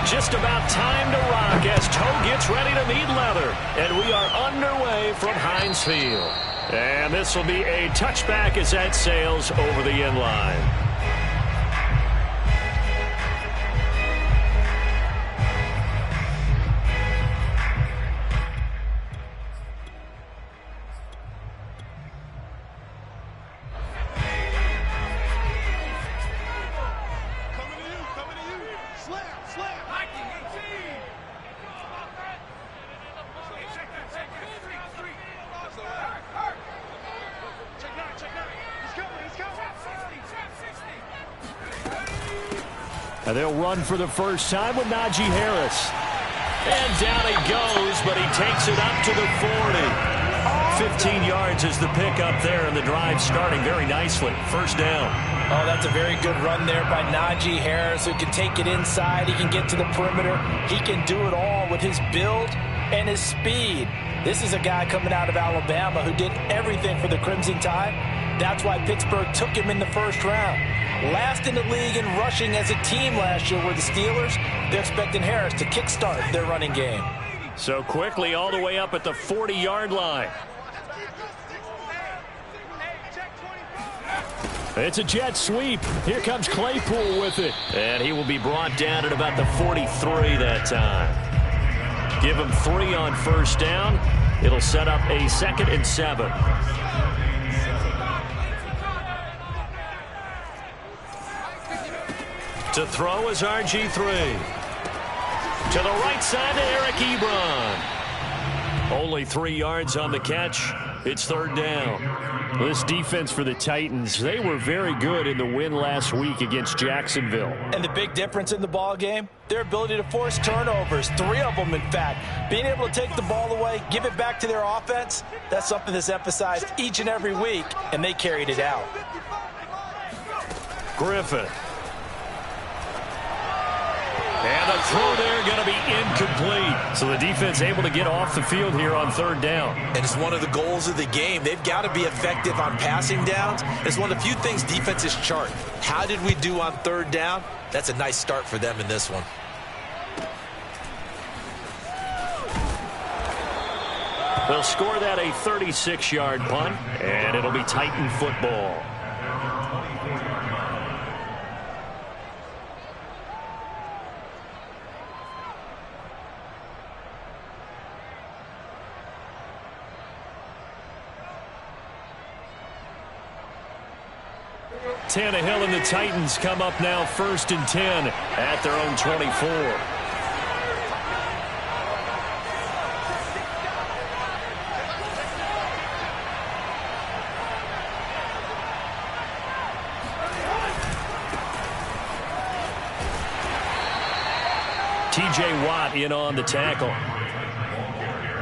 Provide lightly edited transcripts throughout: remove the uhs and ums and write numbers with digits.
Just about time to rock as Toe gets ready to meet leather. And we are underway from Heinz Field. And this will be a touchback as that sails over the end line. And they'll run for the first time with Najee Harris. And down he goes, but he takes it up to the 40. 15 yards is the pickup there, and the drive starting very nicely. First down. Oh, that's a very good run there by Najee Harris, who can take it inside. He can get to the perimeter. He can do it all with his build and his speed. This is a guy coming out of Alabama who did everything for the Crimson Tide. That's why Pittsburgh took him in the first round. Last in the league in rushing as a team last year were the Steelers. They're expecting Harris to kickstart their running game. So quickly all the way up at the 40-yard line. It's a jet sweep. Here comes Claypool with it. And he will be brought down at about the 43 that time. Give him 3 on first down. It'll set up a 2nd and 7. To throw is RG3. To the right side to Eric Ebron. Only 3 yards on the catch. It's third down. This defense for the Titans, they were very good in the win last week against Jacksonville. And the big difference in the ball game, their ability to force turnovers, 3 of them in fact. Being able to take the ball away, give it back to their offense, that's something that's emphasized each and every week, and they carried it out. Griffin. And the throw there going to be incomplete. So the defense able to get off the field here on third down. And it's one of the goals of the game. They've got to be effective on passing downs. It's one of the few things defenses chart. How did we do on third down? That's a nice start for them in this one. They'll score that a 36-yard punt, and it'll be Titan football. Tannehill and the Titans come up now 1st and 10 at their own 24. TJ Watt in on the tackle.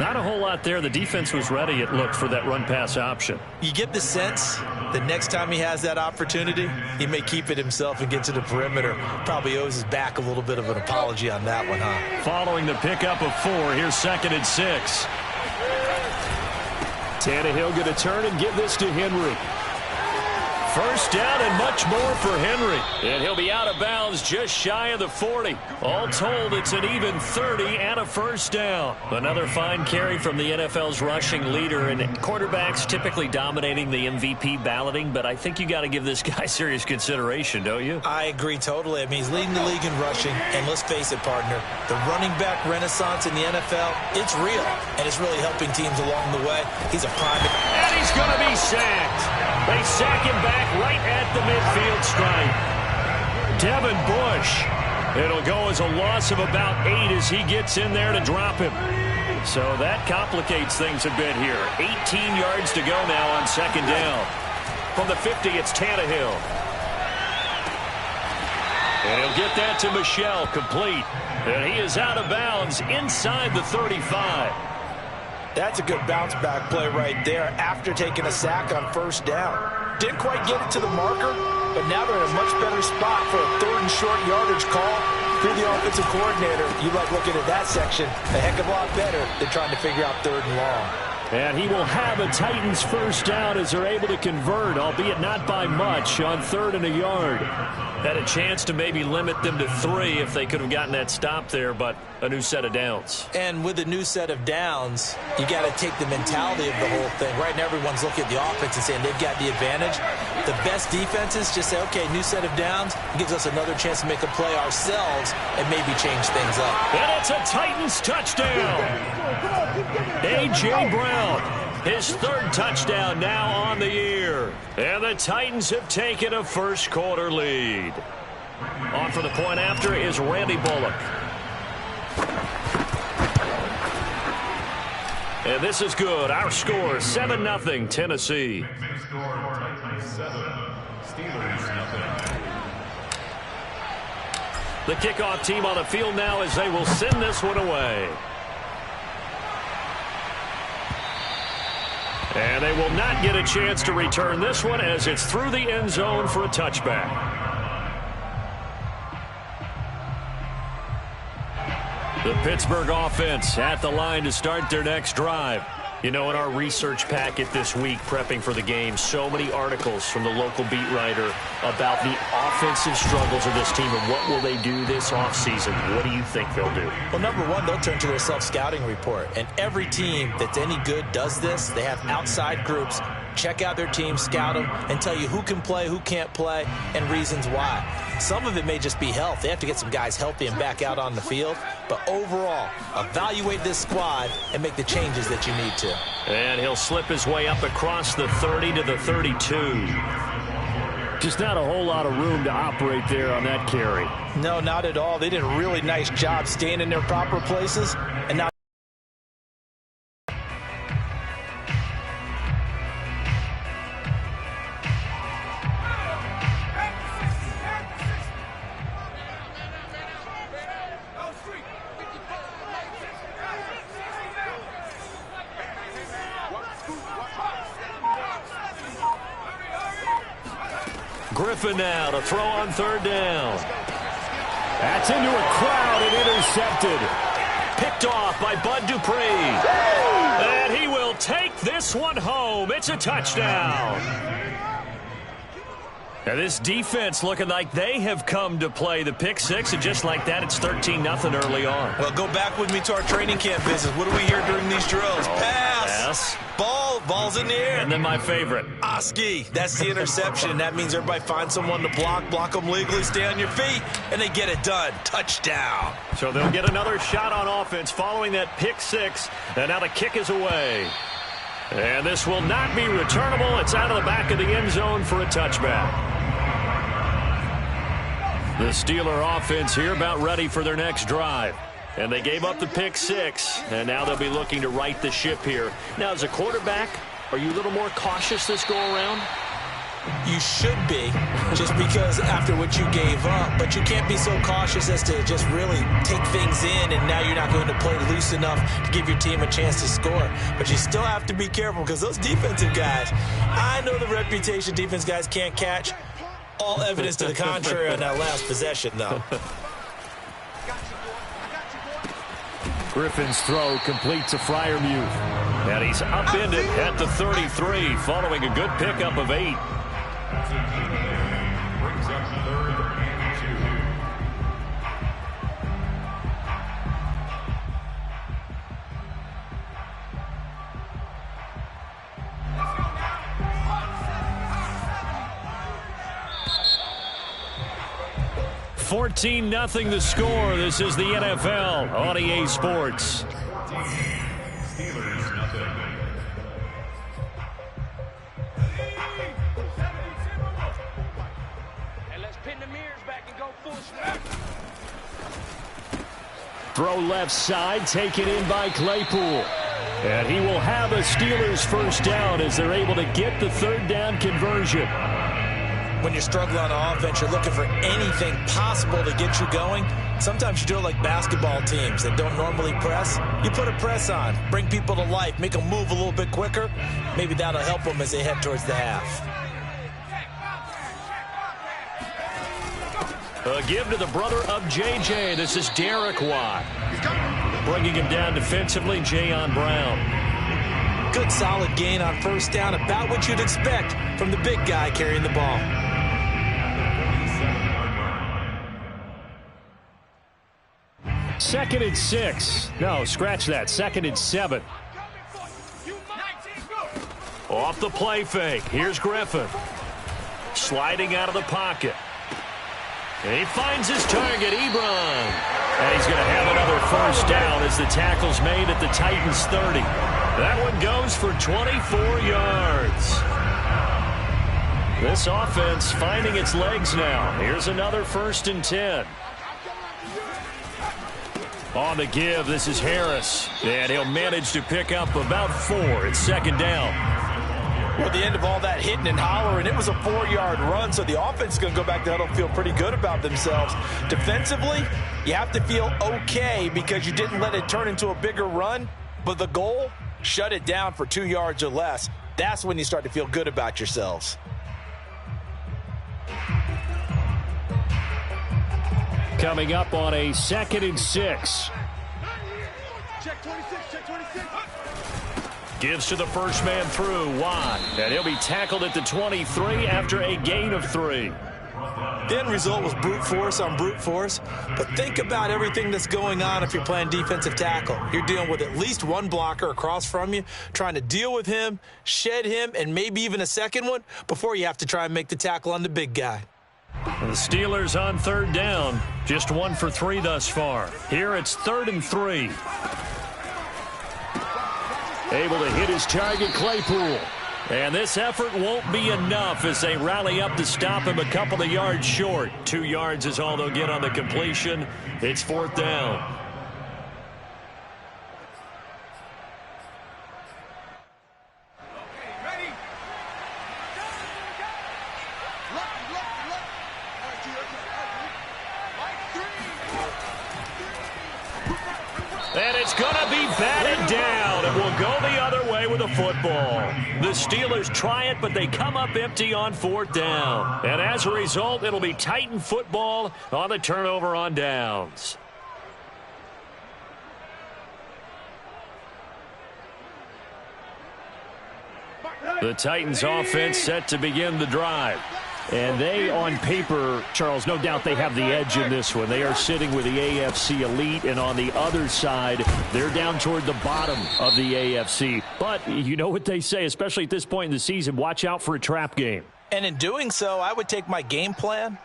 Not a whole lot there. The defense was ready, it looked, for that run-pass option. You get the sense that next time he has that opportunity, he may keep it himself and get to the perimeter. Probably owes his back a little bit of an apology on that one, huh? Following the pickup of 4, here's 2nd and 6. Tannehill going to turn and give this to Henry. First down and much more for Henry. And he'll be out of bounds just shy of the 40. All told, it's an even 30 and a first down. Another fine carry from the NFL's rushing leader. And quarterbacks typically dominating the MVP balloting, but I think you got to give this guy serious consideration, don't you? I agree totally. I mean, he's leading the league in rushing. And let's face it, partner, the running back renaissance in the NFL, it's real. And it's really helping teams along the way. He's a prime. And he's going to be sacked. They sack him back right at the midfield stripe. Devin Bush. It'll go as a loss of about 8 as he gets in there to drop him. So that complicates things a bit here. 18 yards to go now on 2nd down. From the 50, it's Tannehill. And he'll get that to Michel, complete. And he is out of bounds inside the 35. That's a good bounce-back play right there after taking a sack on first down. Didn't quite get it to the marker, but now they're in a much better spot for a 3rd and short yardage call. If you're the offensive coordinator, you like looking at that section a heck of a lot better than trying to figure out 3rd and long. And he will have a Titans first down as they're able to convert, albeit not by much, on 3rd and a yard. Had a chance to maybe limit them to 3 if they could have gotten that stop there, but a new set of downs. And with a new set of downs, you got to take the mentality of the whole thing. Right now, everyone's looking at the offense and saying they've got the advantage. The best defenses just say, okay, new set of downs. It gives us another chance to make a play ourselves and maybe change things up. And it's a Titans touchdown. A.J. Brown, his 3rd touchdown now on the year. And the Titans have taken a first-quarter lead. On for the point after is Randy Bullock. And this is good. Our score, 7-0 Tennessee. The kickoff team on the field now as they will send this one away. And they will not get a chance to return this one as it's through the end zone for a touchback. The Pittsburgh offense at the line to start their next drive. You know, in our research packet this week, prepping for the game, so many articles from the local beat writer about the offensive struggles of this team and what will they do this offseason. What do you think they'll do? Well, number one, they'll turn to their self-scouting report. And every team that's any good does this. They have outside groups. Check out their team, scout them, and tell you who can play, who can't play, and reasons why. Some of it may just be health. They have to get some guys healthy and back out on the field. But overall, evaluate this squad and make the changes that you need to. And he'll slip his way up across the 30 to the 32. Just not a whole lot of room to operate there on that carry. No, not at all. They did a really nice job staying in their proper places. And now Griffin now to throw on 3rd down. That's into a crowd and intercepted. Picked off by Bud Dupree. And he will take this one home. It's a touchdown. Now this defense looking like they have come to play the pick six, and just like that, it's 13-0 early on. Well, go back with me to our training camp business. What do we hear during these drills? Pass. Ball's in the air. And then my favorite. Oski. That's the interception. That means everybody finds someone to block them legally, stay on your feet, and they get it done. Touchdown. So they'll get another shot on offense following that pick six, and now the kick is away. And this will not be returnable. It's out of the back of the end zone for a touchback. The Steeler offense here about ready for their next drive. And they gave up the pick six, and now they'll be looking to right the ship here. Now, as a quarterback, are you a little more cautious this go-around? You should be, just because after what you gave up. But you can't be so cautious as to just really take things in, and now you're not going to play loose enough to give your team a chance to score. But you still have to be careful, because those defensive guys, I know the reputation defense guys can't catch. All evidence to the contrary on that last possession, though. Griffin's throw complete to Freiermuth. And he's upended at the 33 following a good pickup of 8. Brings up 3rd and 14-0 the score. This is the NFL on EA Sports. Steelers nothing. And let's pin the mirrors back and go full swing. Throw left side, taken in by Claypool. And he will have a Steelers first down as they're able to get the 3rd down conversion. When you're struggling on offense, you're looking for anything possible to get you going. Sometimes you do it like basketball teams that don't normally press. You put a press on, bring people to life, make them move a little bit quicker. Maybe that'll help them as they head towards the half. A give to the brother of J.J. This is Derek Watt. Bringing him down defensively, Jayon Brown. good, solid gain on first down, about what you'd expect from the big guy carrying the ball. Second and 6. No, scratch that. Second and 7. Off the play fake. Here's Griffin. Sliding out of the pocket. And he finds his target, Ebron. And he's going to have another first down as the tackle's made at the Titans' 30. That one goes for 24 yards. This offense finding its legs now. Here's another first and 10. On the give, this is Harris. And he'll manage to pick up about 4. It's second down. Well, at the end of all that hitting and hollering, it was a 4-yard run, so the offense is going to go back to huddle, feel pretty good about themselves. Defensively, you have to feel okay because you didn't let it turn into a bigger run, but the goal, shut it down for 2 yards or less. That's when you start to feel good about yourselves. Coming up on a second and 6. Check 26, check 26. Gives to the first man through, Watt. And he'll be tackled at the 23 after a gain of 3. The end result was brute force on brute force. But think about everything that's going on if you're playing defensive tackle. You're dealing with at least one blocker across from you, trying to deal with him, shed him, and maybe even a second one before you have to try and make the tackle on the big guy. The Steelers on third down. Just 1 for 3 thus far. Here it's 3rd and 3. Able to hit his target, Claypool. And this effort won't be enough as they rally up to stop him a couple of yards short. 2 yards is all they'll get on the completion. It's 4th down. And it's going to be batted down. It will go the other way with a football. The Steelers try it, but they come up empty on 4th down. And as a result, it'll be Titan football on the turnover on downs. The Titans offense set to begin the drive. And they, on paper, Charles, no doubt they have the edge in this one. They are sitting with the AFC elite, and on the other side, they're down toward the bottom of the AFC. But you know what they say, especially at this point in the season, watch out for a trap game. And in doing so, I would take my game plan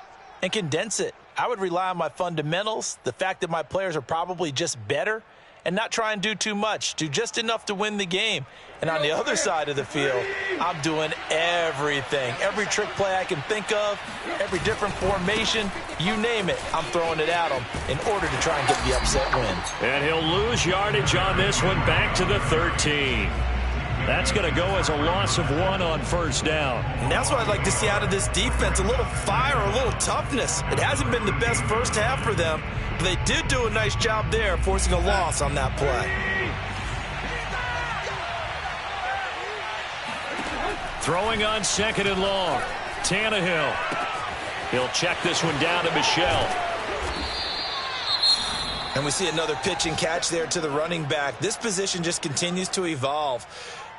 and condense it. I would rely on my fundamentals, the fact that my players are probably just better, and not try and do too much, do just enough to win the game. And on the other side of the field, I'm doing everything. Every trick play I can think of, every different formation, you name it, I'm throwing it at them in order to try and get the upset win. And he'll lose yardage on this one back to the 13. That's going to go as a loss of 1 on first down. And that's what I'd like to see out of this defense, a little fire, a little toughness. It hasn't been the best first half for them, but they did do a nice job there, forcing a loss on that play. Throwing on 2nd and long. Tannehill. He'll check this one down to Michel. And we see another pitch and catch there to the running back. This position just continues to evolve.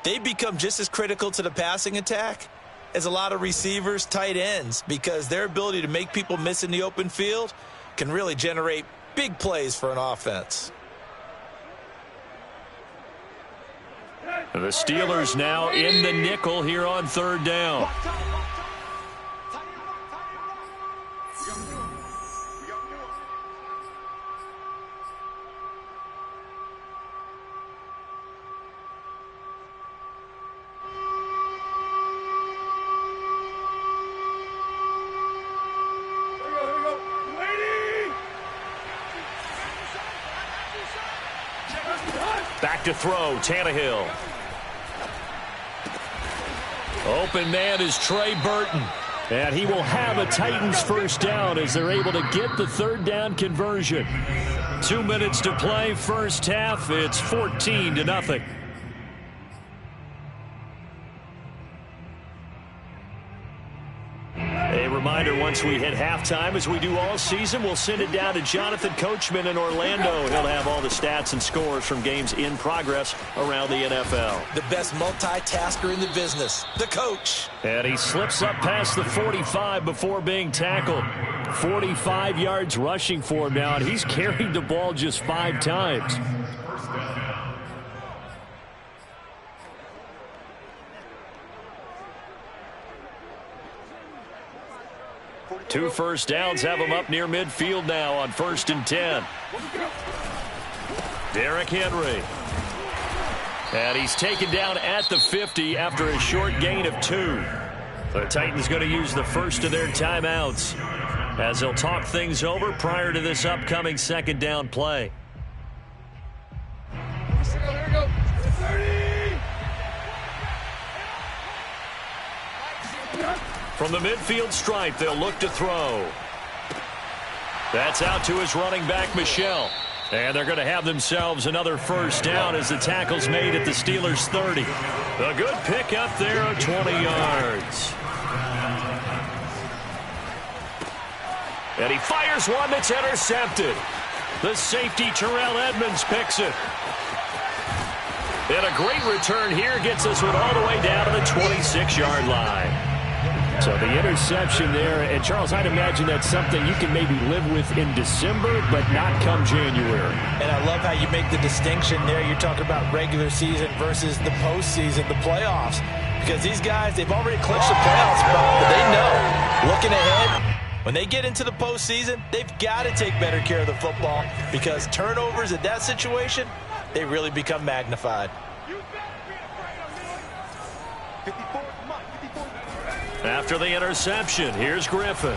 They become just as critical to the passing attack as a lot of receivers, tight ends, because their ability to make people miss in the open field can really generate big plays for an offense. The Steelers now in the nickel here on 3rd down. Back to throw, Tannehill. Open man is Trey Burton. And he will have a Titans first down as they're able to get the 3rd down conversion. 2 minutes to play, first half. It's 14-0. A reminder once once we hit halftime, as we do all season, we'll send it down to Jonathan Coachman in Orlando. He'll have all the stats and scores from games in progress around the NFL. The best multitasker in the business, the coach. And he slips up past the 45 before being tackled. 45 yards rushing for him now, and he's carried the ball just 5 times. Two first downs have him up near midfield now on 1st and 10. Derrick Henry. And he's taken down at the 50 after a short gain of 2. The Titans going to use the first of their timeouts as they'll talk things over prior to this upcoming 2nd down play. Here we go. 30. From the midfield stripe, they'll look to throw. That's out to his running back, Michel. And they're going to have themselves another first down as the tackle's made at the Steelers' 30. A good pick up there of 20 yards. And he fires one that's intercepted. The safety, Terrell Edmonds, picks it. And a great return here gets us one all the way down to the 26-yard line. So the interception there, and Charles, I'd imagine that's something you can maybe live with in December, but not come January. And I love how you make the distinction there. You're talking about regular season versus the postseason, the playoffs. Because these guys, they've already clinched the playoff spot, but they know, looking ahead, when they get into the postseason, they've got to take better care of the football because turnovers in that situation, they really become magnified. After the interception, here's Griffin.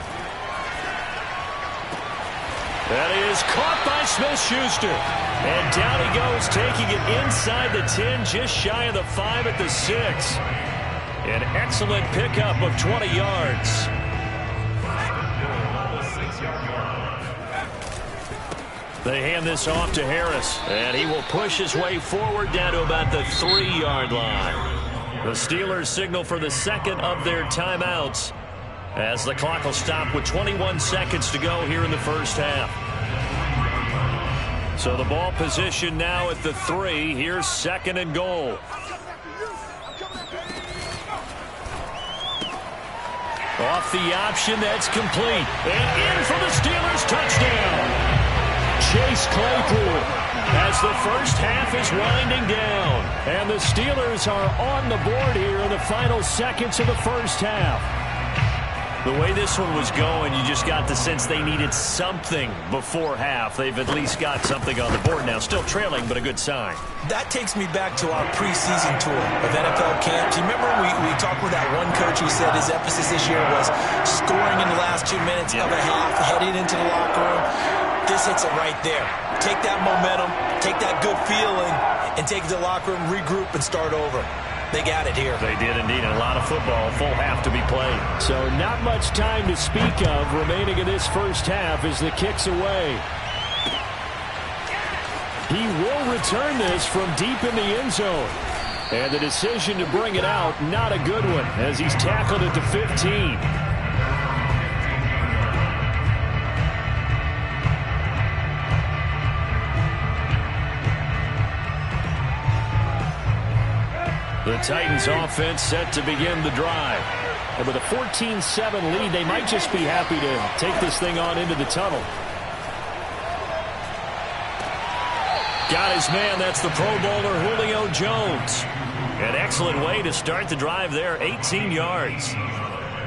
That is caught by Smith-Schuster. And down he goes, taking it inside the 10, just shy of the 5 at the 6. An excellent pickup of 20 yards. They hand this off to Harris, and he will push his way forward down to about the 3-yard line. The Steelers signal for the second of their timeouts as the clock will stop with 21 seconds to go here in the first half. So the ball position now at the 3. Here's 2nd and goal. Off the option, that's complete. And in for the Steelers touchdown. Chase Claypool as the first half is winding down. And the Steelers are on the board here in the final seconds of the first half. The way this one was going, you just got the sense they needed something before half. They've at least got something on the board now. Still trailing, but a good sign. That takes me back to our preseason tour of NFL camps. You remember we talked with that one coach who said his emphasis this year was scoring in the last 2 minutes of a half, heading into the locker room. This hits it right there. Take that momentum, take that good feeling, and take it to the locker room, regroup, and start over. They got it here. They did indeed. A lot of football, full half to be played. So not much time to speak of remaining in this first half as the kick's away. He will return this from deep in the end zone. And the decision to bring it out, not a good one, as he's tackled at the 15. The Titans offense set to begin the drive. And with a 14-7 lead, they might just be happy to take this thing on into the tunnel. Got his man. That's the Pro Bowler Julio Jones. An excellent way to start the drive there, 18 yards.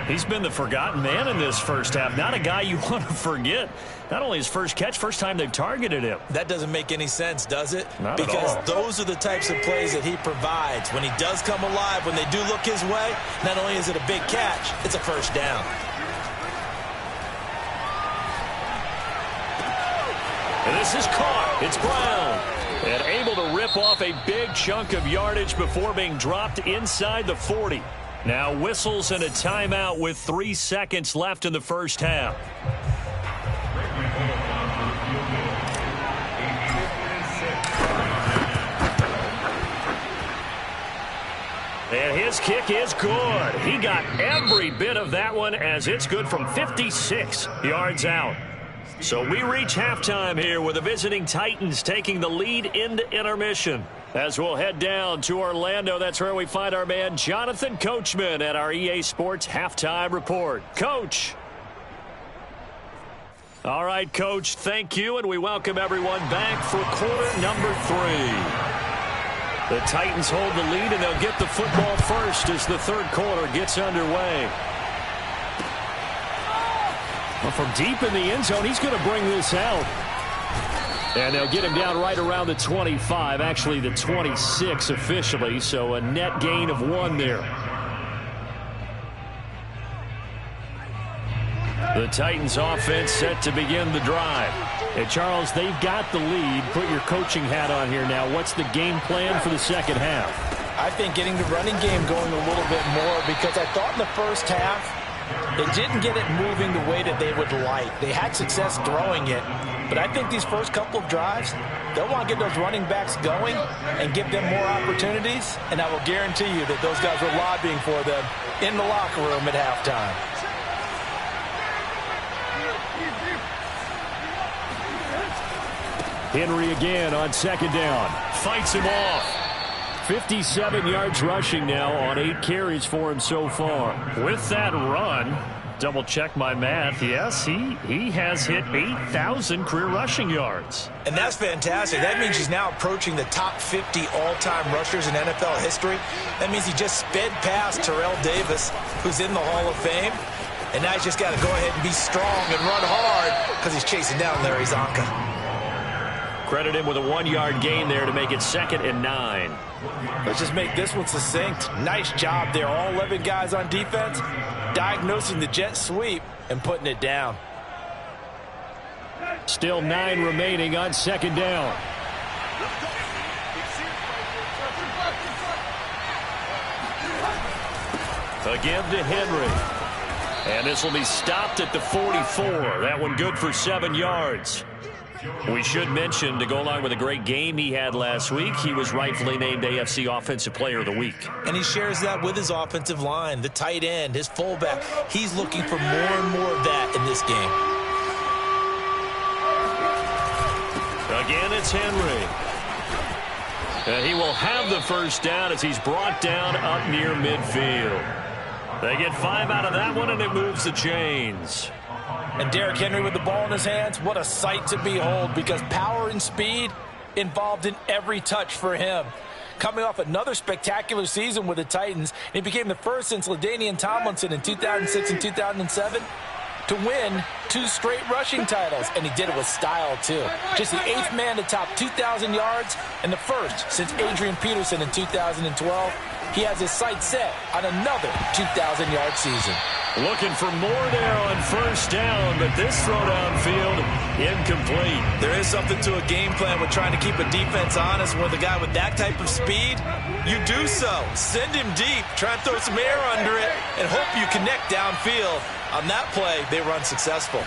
He's been the forgotten man in this first half. Not a guy you want to forget. Not only his first catch, first time they've targeted him. That doesn't make any sense, does it? Not at because all. Those are the types of plays that he provides. When he does come alive, when they do look his way, not only is it a big catch, it's a first down. And this is caught. It's Brown. And able to rip off a big chunk of yardage before being dropped inside the 40. Now whistles and a timeout with 3 seconds left in the first half. And his kick is good. He got every bit of that one as it's good from 56 yards out. So we reach halftime here with the visiting Titans taking the lead into intermission. As we'll head down to Orlando, that's where we find our man Jonathan Coachman at our EA Sports Halftime Report. Coach. All right, Coach, thank you, and we welcome everyone back for quarter number 3. The Titans hold the lead, and they'll get the football first as the third quarter gets underway. Well, from deep in the end zone, he's going to bring this out. And they'll get him down right around the 25, actually the 26 officially, so a net gain of 1 there. The Titans offense set to begin the drive. And Charles, they've got the lead. Put your coaching hat on here now. What's the game plan for the second half? I think getting the running game going a little bit more, because I thought in the first half they didn't get it moving the way that they would like. They had success throwing it, but I think these first couple of drives, they'll want to get those running backs going and give them more opportunities, and I will guarantee you that those guys were lobbying for them in the locker room at halftime. Henry again on second down. Fights him off. 57 yards rushing now on 8 carries for him so far. With that run, double check my math. Yes, he has hit 8,000 career rushing yards. And that's fantastic. That means he's now approaching the top 50 all-time rushers in NFL history. That means he just sped past Terrell Davis, who's in the Hall of Fame. And now he's just got to go ahead and be strong and run hard because he's chasing down Larry Zonka. Credit him with a 1-yard gain there to make it 2nd and 9. Let's just make this one succinct. Nice job there. All 11 guys on defense diagnosing the jet sweep and putting it down. Still 9 remaining on second down. Again to Henry. And this will be stopped at the 44. That one good for 7 yards. We should mention, to go along with a great game he had last week, he was rightfully named AFC Offensive Player of the Week. And he shares that with his offensive line, the tight end, his fullback. He's looking for more and more of that in this game. Again, it's Henry. And he will have the first down as he's brought down up near midfield. They get 5 out of that one, and it moves the chains. And Derrick Henry with the ball in his hands, what a sight to behold, because power and speed involved in every touch for him. Coming off another spectacular season with the Titans, he became the first since LaDainian Tomlinson in 2006 and 2007 to win 2 straight rushing titles, and he did it with style too. Just the 8th man to top 2,000 yards and the first since Adrian Peterson in 2012. He has his sights set on another 2,000-yard season. Looking for more there on first down, but this throw downfield incomplete. There is something to a game plan with trying to keep a defense honest. With a guy with that type of speed, you do so. Send him deep, try and throw some air under it, and hope you connect downfield. On that play, they run successful.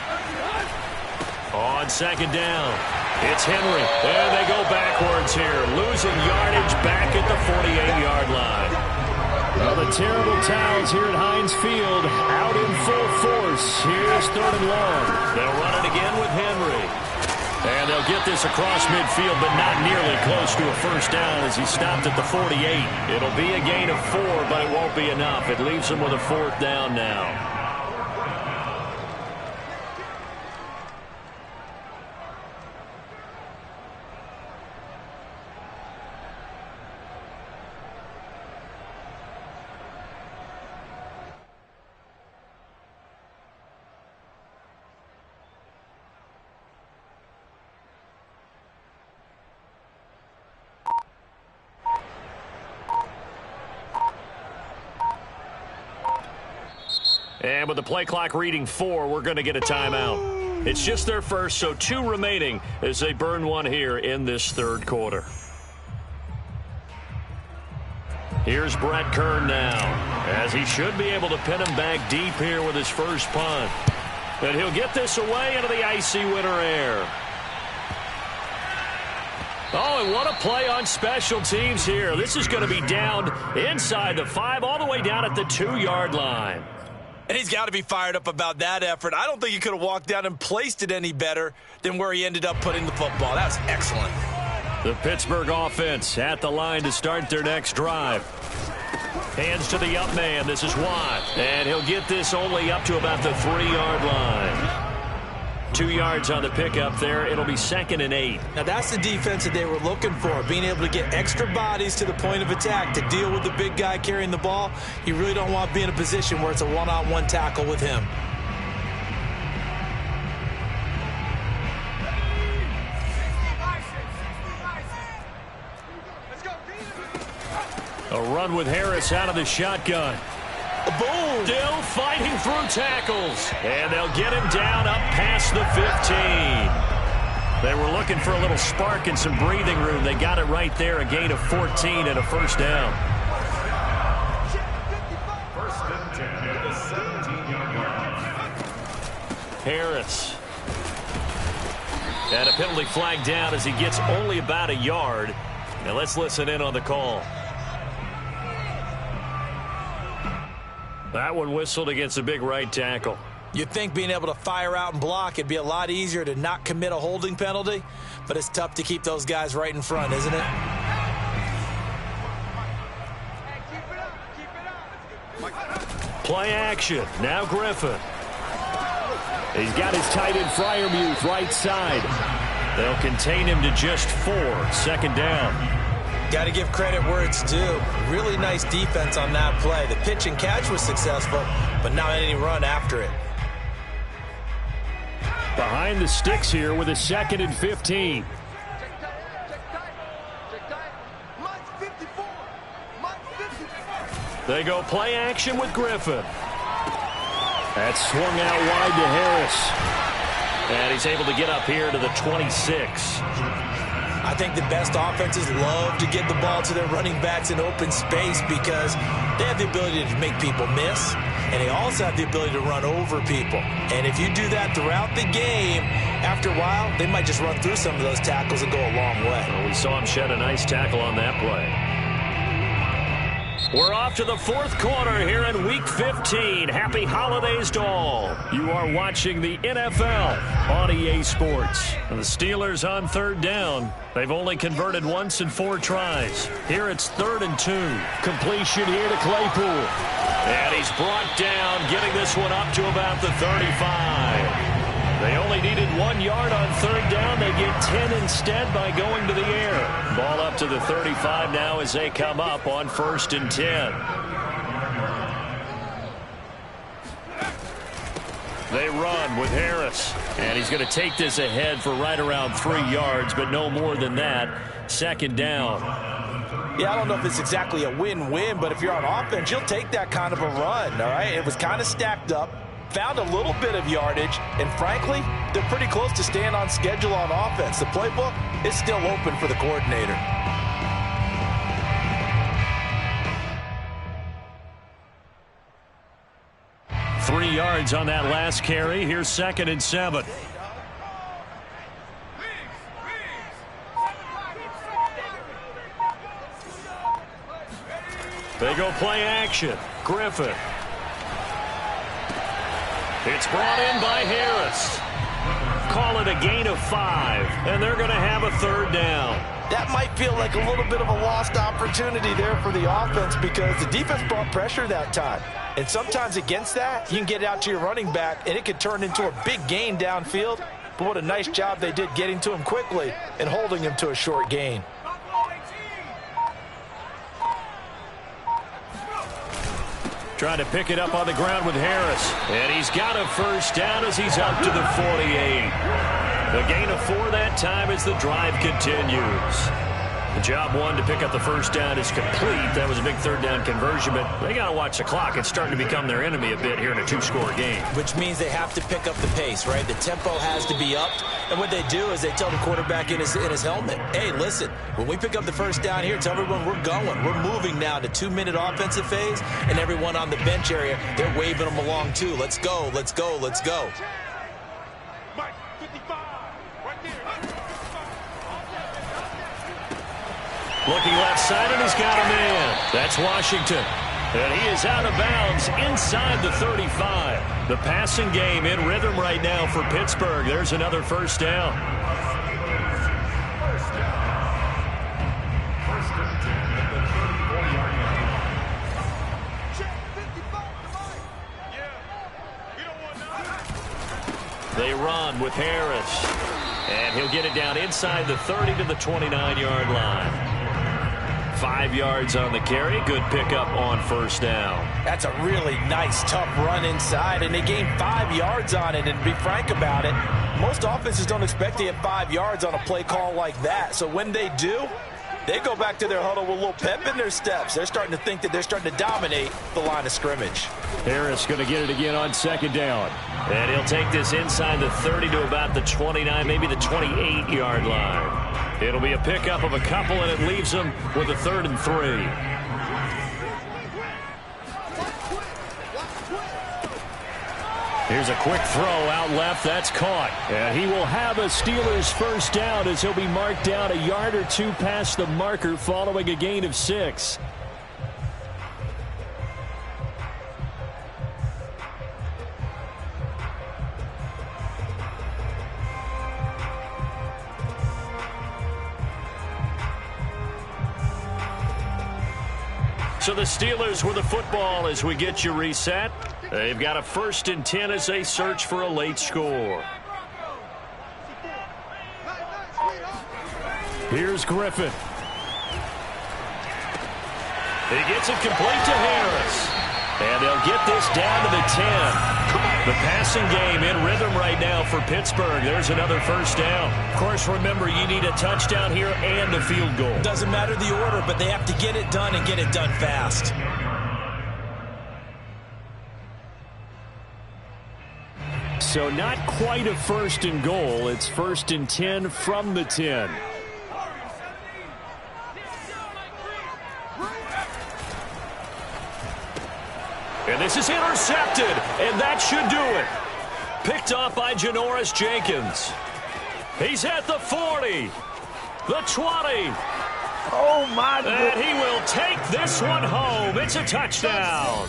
On second down, it's Henry. And they go backwards here, losing yardage back at the 48-yard line. Well, the terrible towels here at Heinz Field out in full force. Here's 3rd and long. They'll run it again with Henry. And they'll get this across midfield, but not nearly close to a first down as he stopped at the 48. It'll be a gain of 4, but it won't be enough. It leaves him with a 4th down now. And with the play clock reading 4, we're going to get a timeout. It's just their first, so 2 remaining as they burn one here in this third quarter. Here's Brett Kern now, as he should be able to pin him back deep here with his first punt. And he'll get this away into the icy winter air. Oh, and what a play on special teams here. This is going to be down inside the 5, all the way down at the 2-yard line. And he's got to be fired up about that effort. I don't think he could have walked down and placed it any better than where he ended up putting the football. That was excellent. The Pittsburgh offense at the line to start their next drive. Hands to the up man. This is Watt. And he'll get this only up to about the 3-yard line. 2 yards on the pickup there. It'll be 2nd and 8. Now, that's the defense that they were looking for, being able to get extra bodies to the point of attack to deal with the big guy carrying the ball. You really don't want to be in a position where it's a one-on-one tackle with him. A run with Harris out of the shotgun. Boom! Still fighting through tackles. And they'll get him down up past the 15. They were looking for a little spark and some breathing room. They got it right there. A gain of 14 and a first down. First and 10 at the 17-yard line. Harris. And a penalty flag down as he gets only about a yard. Now let's listen in on the call. That one whistled against a big right tackle. You'd think being able to fire out and block, it'd be a lot easier to not commit a holding penalty, but it's tough to keep those guys right in front, isn't it? Play action. Now Griffin. He's got his tight end Freiermuth right side. They'll contain him to just 4. 2nd down. Got to give credit where it's due. Really nice defense on that play. The pitch and catch was successful, but not any run after it. Behind the sticks here with a 2nd and 15. They go play action with Griffin. That's swung out wide to Harris. And he's able to get up here to the 26. I think the best offenses love to get the ball to their running backs in open space because they have the ability to make people miss, and they also have the ability to run over people. And if you do that throughout the game, after a while, they might just run through some of those tackles and go a long way. Well, we saw him shed a nice tackle on that play. We're off to the 4th quarter here in Week 15. Happy holidays to all. You are watching the NFL on EA Sports. And the Steelers on 3rd down. They've only converted once in 4 tries. Here it's 3rd and 2. Completion here to Claypool. And he's brought down, getting this one up to about the 35. They only needed 1 yard on 3rd down. They get 10 instead by going to the air. Ball up to the 35 now as they come up on 1st and 10. They run with Harris. And he's going to take this ahead for right around 3 yards, but no more than that. 2nd down. Yeah, I don't know if it's exactly a win-win, but if you're on offense, you'll take that kind of a run, all right? It was kind of stacked up. Found a little bit of yardage, and frankly, they're pretty close to staying on schedule on offense. The playbook is still open for the coordinator. Three yards on that last carry. Here's 2nd and 7. They go play action. Griffin. It's brought in by Harris. Call it a gain of 5, and they're going to have a 3rd down. That might feel like a little bit of a lost opportunity there for the offense because the defense brought pressure that time. And sometimes against that, you can get it out to your running back, and it could turn into a big gain downfield. But what a nice job they did getting to him quickly and holding him to a short gain. Trying to pick it up on the ground with Harris. And he's got a 1st down as he's up to the 48. The gain of 4 that time as the drive continues. The job 1 to pick up the 1st down is complete. That was a big 3rd down conversion, but they got to watch the clock. It's starting to become their enemy a bit here in a 2-score game. Which means they have to pick up the pace, right? The tempo has to be upped. And what they do is they tell the quarterback in his helmet, hey, listen, when we pick up the 1st down here, tell everyone we're going. We're moving now to 2-minute offensive phase, and everyone on the bench area, they're waving them along too. Let's go, let's go, let's go. Looking left side, and he's got a man. That's Washington. And he is out of bounds inside the 35. The passing game in rhythm right now for Pittsburgh. There's another first down. They run with Harris. And he'll get it down inside the 30 to the 29-yard line. 5 yards on the carry. Good pickup on first down. That's a really nice, tough run inside, and they gained 5 yards on it. And to be frank about it, most offenses don't expect to get 5 yards on a play call like that. So when they do, they go back to their huddle with a little pep in their steps. They're starting to think that they're starting to dominate the line of scrimmage. Harris going to get it again on second down. And he'll take this inside the 30 to about the 29, maybe the 28-yard line. It'll be a pickup of a couple, and it leaves them with a 3rd and 3. Here's a quick throw out left. That's caught. And he will have a Steelers first down as he'll be marked down a yard or two past the marker following a gain of 6. So the Steelers with the football as we get you reset. They've got a 1st and 10 as they search for a late score. Here's Griffin. He gets it complete to Harris. And they'll get this down to the 10. The passing game in rhythm right now for Pittsburgh. There's another first down. Of course, remember, you need a touchdown here and a field goal. Doesn't matter the order, but they have to get it done and get it done fast. So not quite a 1st and goal. It's 1st and 10 from the 10. And this is intercepted, and that should do it. Picked off by Janoris Jenkins. He's at the 40, the 20. Oh, my goodness. And he will take this one home. It's a touchdown.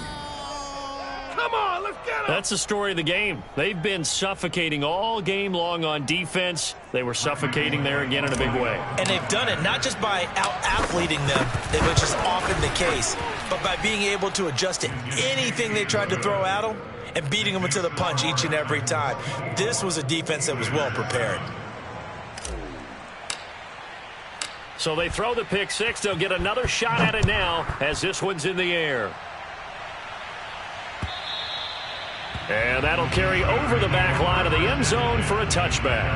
Come on, let's get him. That's the story of the game. They've been suffocating all game long on defense. They were suffocating there again in a big way. And they've done it not just by out-athleting them, which is often the case, but by being able to adjust to anything they tried to throw at them and beating them into the punch each and every time. This was a defense that was well prepared. So they throw the pick six. They'll get another shot at it now as this one's in the air. And that'll carry over the back line of the end zone for a touchback.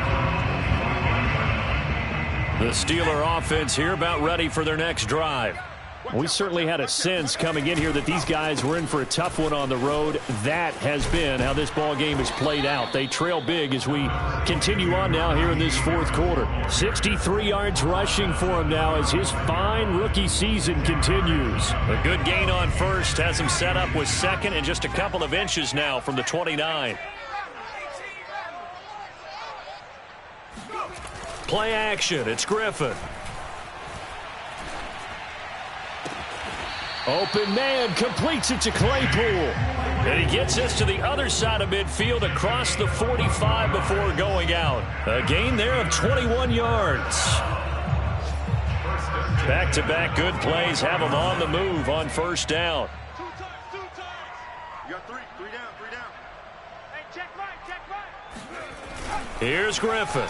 The Steeler offense here about ready for their next drive. We certainly had a sense coming in here that these guys were in for a tough one on the road. That has been how this ball game has played out. They trail big as we continue on now here in this 4th quarter. 63 yards rushing for him now as his fine rookie season continues. A good gain on first has him set up with 2nd and just a couple of inches now from the 29. Play action. It's Griffin. Open man completes it to Claypool. And he gets this to the other side of midfield across the 45 before going out. A gain there of 21 yards. Back-to-back good plays have him on the move on first down. You got three down. Hey, check right. Here's Griffin.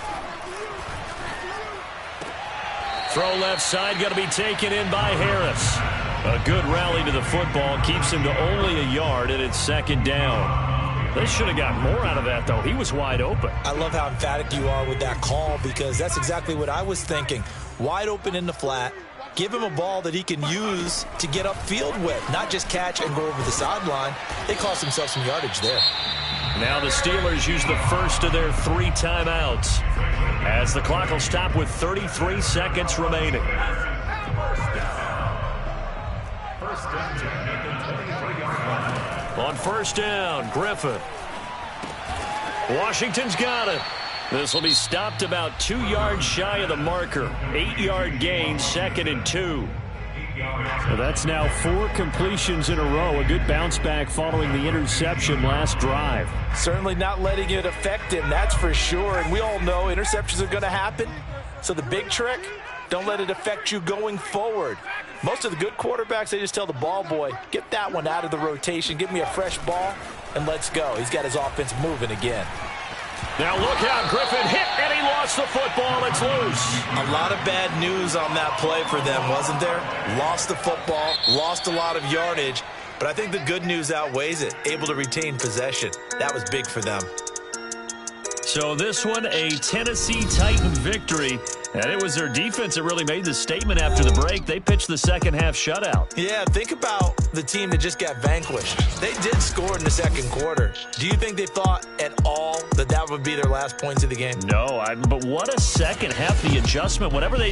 Throw left side, going to be taken in by Harris. A good rally to the football keeps him to only a yard, and it's 2nd down. They should have got more out of that, though. He was wide open. I love how emphatic you are with that call because that's exactly what I was thinking. Wide open in the flat. Give him a ball that he can use to get upfield with, not just catch and go over the sideline. They cost themselves some yardage there. Now the Steelers use the first of their 3 timeouts as the clock will stop with 33 seconds remaining. On first down, Griffin. Washington's got it. This will be stopped about 2 yards shy of the marker. 8-yard gain, 2nd and 2. Well, that's now 4 completions in a row. A good bounce back following the interception last drive. Certainly not letting it affect him, that's for sure. And we all know interceptions are going to happen. So the big trick, don't let it affect you going forward. Most of the good quarterbacks, they just tell the ball boy, get that one out of the rotation, give me a fresh ball, and let's go. He's got his offense moving again. Now look out, Griffin hit, and he lost the football. It's loose. A lot of bad news on that play for them, wasn't there? Lost the football, lost a lot of yardage, but I think the good news outweighs it. Able to retain possession. That was big for them. So this one, a Tennessee Titan victory. And it was their defense that really made the statement after the break. They pitched the second half shutout. Yeah, think about the team that just got vanquished. They did score in the second quarter. Do you think they thought at all that that would be their last points of the game? No, but what a second half, the adjustment. Whatever they